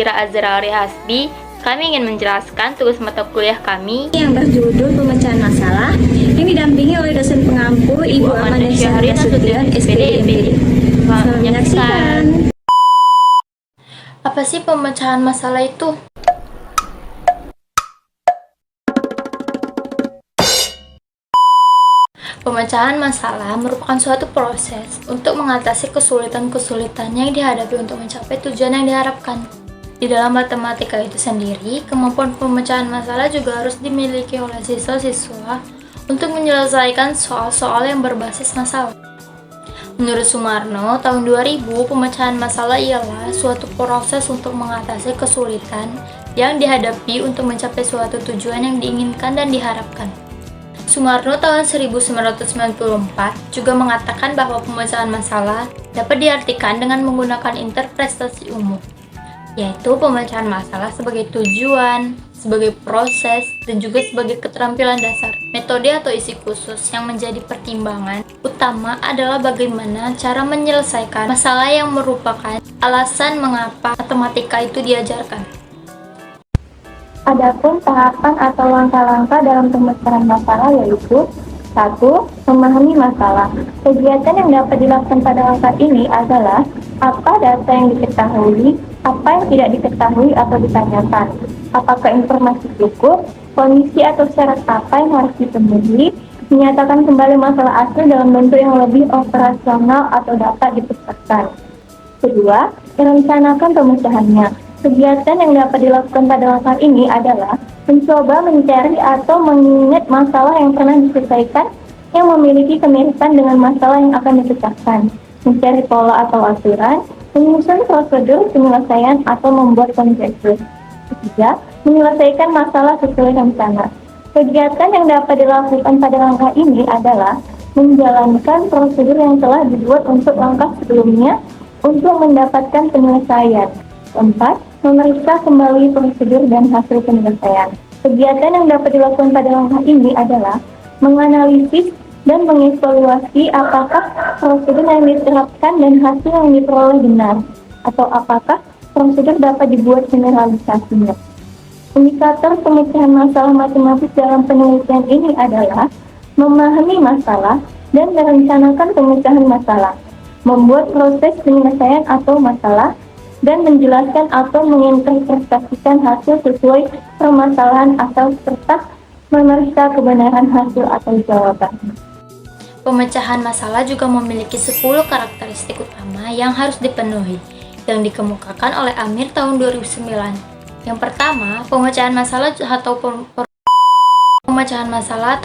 Fira Azrari Hasbi. Kami ingin menjelaskan tugas mata kuliah kami yang berjudul pemecahan masalah yang didampingi oleh dosen pengampu Ibu Amanda Syahri Nasution, SPD MPD. Selamat menyaksikan. Apa sih pemecahan masalah itu? Pemecahan masalah merupakan suatu proses untuk mengatasi kesulitan-kesulitan yang dihadapi untuk mencapai tujuan yang diharapkan. Di dalam matematika itu sendiri, kemampuan pemecahan masalah juga harus dimiliki oleh siswa-siswa untuk menyelesaikan soal-soal yang berbasis masalah. Menurut Sumarno, tahun 2000, pemecahan masalah ialah suatu proses untuk mengatasi kesulitan yang dihadapi untuk mencapai suatu tujuan yang diinginkan dan diharapkan. Sumarno tahun 1994 juga mengatakan bahwa pemecahan masalah dapat diartikan dengan menggunakan interpretasi umum, yaitu pemecahan masalah sebagai tujuan, sebagai proses, dan juga sebagai keterampilan dasar. Metode atau isi khusus yang menjadi pertimbangan utama adalah bagaimana cara menyelesaikan masalah yang merupakan alasan mengapa matematika itu diajarkan. Adapun tahapan atau langkah-langkah dalam pemecahan masalah yaitu 1. Memahami masalah. Kegiatan yang dapat dilakukan pada langkah ini adalah apa data yang diketahui, apa yang tidak diketahui atau ditanyakan, apakah informasi cukup, kondisi atau syarat apa yang harus dipenuhi, menyatakan kembali masalah asli dalam bentuk yang lebih operasional atau dapat dipusatkan. 2. Merencanakan pemecahannya. Kegiatan yang dapat dilakukan pada langkah ini adalah mencoba mencari atau mengingat masalah yang pernah diselesaikan yang memiliki kemiripan dengan masalah yang akan dipecahkan, mencari pola atau aturan, menyusun prosedur penyelesaian atau membuat konjektur. 3. Menyelesaikan masalah sesuai rencana. Kegiatan yang dapat dilakukan pada langkah ini adalah menjalankan prosedur yang telah dibuat untuk langkah sebelumnya untuk mendapatkan penyelesaian. 4. Memeriksa kembali prosedur dan hasil penyelesaian. Kegiatan yang dapat dilakukan pada langkah ini adalah menganalisis dan mengevaluasi apakah prosedur yang diterapkan dan hasil yang diperoleh benar, atau apakah prosedur dapat dibuat generalisasinya. Indikator pemecahan masalah matematis dalam penelitian ini adalah memahami masalah dan merencanakan pemecahan masalah, membuat proses penyelesaian atau masalah, dan menjelaskan atau menginterpretasikan hasil sesuai permasalahan atau serta memeriksa kebenaran hasil atau jawaban. Pemecahan masalah juga memiliki 10 karakteristik utama yang harus dipenuhi, yang dikemukakan oleh Amir tahun 2009. Yang pertama, pemecahan masalah atau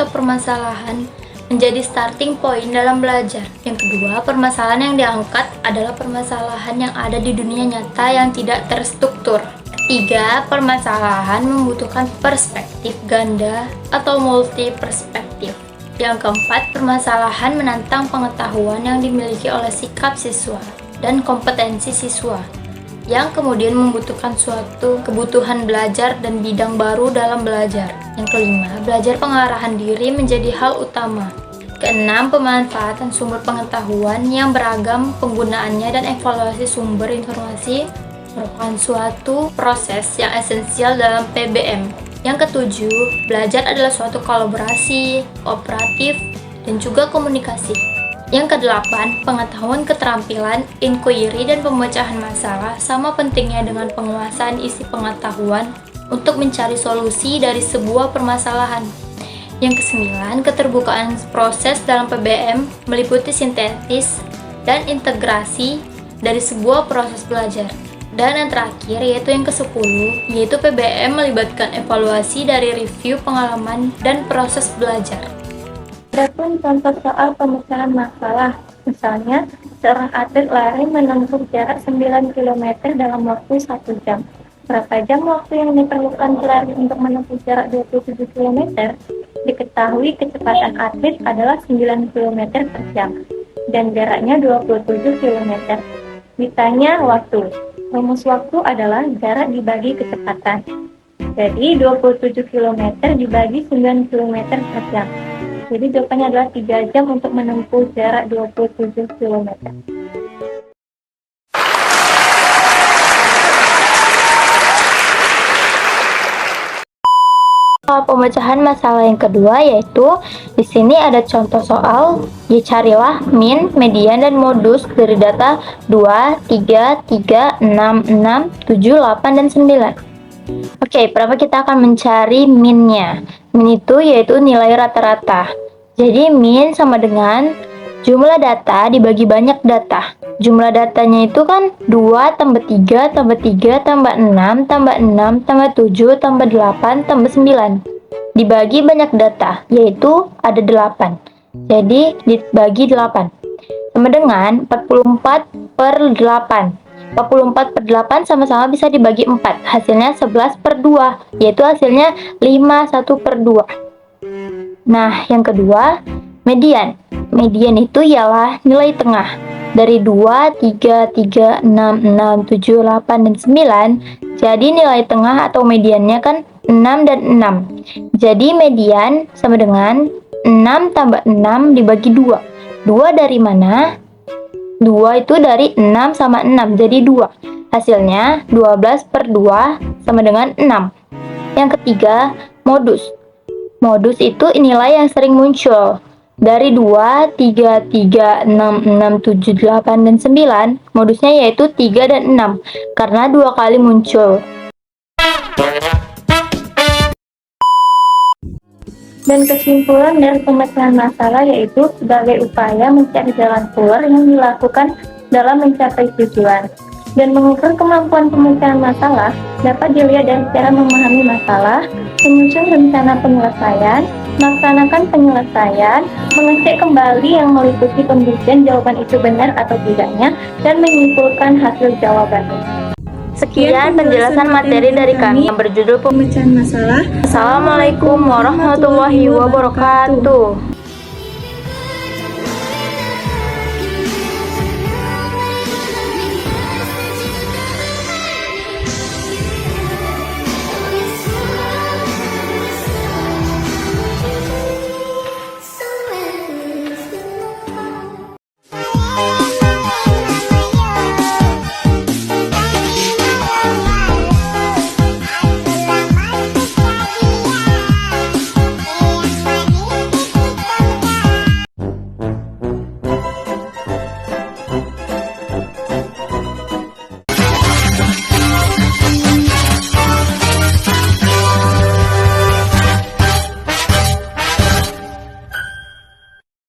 permasalahan menjadi starting point dalam belajar. Yang kedua, permasalahan yang diangkat adalah permasalahan yang ada di dunia nyata yang tidak terstruktur. Ketiga, permasalahan membutuhkan perspektif ganda atau multi perspektif. Yang keempat, permasalahan menantang pengetahuan yang dimiliki oleh sikap siswa dan kompetensi siswa, yang kemudian membutuhkan suatu kebutuhan belajar dan bidang baru dalam belajar. Yang kelima, belajar pengarahan diri menjadi hal utama. Keenam, pemanfaatan sumber pengetahuan yang beragam penggunaannya dan evaluasi sumber informasi merupakan suatu proses yang esensial dalam PBM. Yang ketujuh, belajar adalah suatu kolaborasi, kooperatif, dan juga komunikasi. Yang kedelapan, pengetahuan keterampilan, inquiry, dan pemecahan masalah sama pentingnya dengan penguasaan isi pengetahuan untuk mencari solusi dari sebuah permasalahan. Yang kesembilan, keterbukaan proses dalam PBM meliputi sintetis dan integrasi dari sebuah proses belajar. Dan yang terakhir, yaitu yang ke-10, yaitu PBM melibatkan evaluasi dari review pengalaman dan proses belajar. Adapun contoh soal pemecahan masalah, misalnya seorang atlet lari menempuh jarak 9 km dalam waktu 1 jam. Berapa jam waktu yang diperlukan pelari untuk menempuh jarak 27 km? Diketahui kecepatan atlet adalah 9 km per jam dan jaraknya 27 km. Ditanya waktu. Rumus waktu adalah jarak dibagi kecepatan. Jadi 27 km dibagi 9 km per jam. Jadi jawabannya adalah 3 jam untuk menempuh jarak 27 km. soal pemecahan masalah yang kedua, yaitu di sini ada contoh soal. Carilah min, median, dan modus dari data 2, 3, 3, 6, 6, 7, 8, dan 9. Oke, pertama kita akan mencari minnya. Min itu yaitu nilai rata-rata. Jadi min sama dengan jumlah data dibagi banyak data. Jumlah datanya itu kan 2 tambah 3 tambah 3 tambah 6 tambah 6 tambah 7 tambah 8 tambah 9. Dibagi banyak data, yaitu ada 8. Jadi dibagi 8. Sama dengan 44 per 8. 44 per 8 sama-sama bisa dibagi 4. Hasilnya 11 per 2, yaitu hasilnya 51 per 2. Nah, yang kedua, median. Median itu ialah nilai tengah. Dari 2, 3, 3, 6, 6, 7, 8, dan 9. Jadi nilai tengah atau mediannya kan 6 dan 6. Jadi median sama dengan 6 tambah 6 dibagi 2. 2 dari mana? 2 itu dari 6 sama 6, jadi 2. Hasilnya 12 per 2 sama dengan 6. Yang ketiga, modus. Modus itu nilai yang sering muncul. Dari 2, 3, 3, 6, 6, 7, 8, dan 9, modusnya yaitu 3 dan 6, karena 2 kali muncul. Dan kesimpulan dari pemecahan masalah yaitu sebagai upaya mencari jalan keluar yang dilakukan dalam mencapai tujuan. Dan mengukur kemampuan pemecahan masalah dapat dilihat dari cara memahami masalah, menyusun rencana penyelesaian, melaksanakan penyelesaian, mengecek kembali yang meliputi pembuktian jawaban itu benar atau tidaknya, dan menyimpulkan hasil jawabannya. Sekian penjelasan materi dari kami yang berjudul pemecahan masalah. Assalamualaikum warahmatullahi wabarakatuh.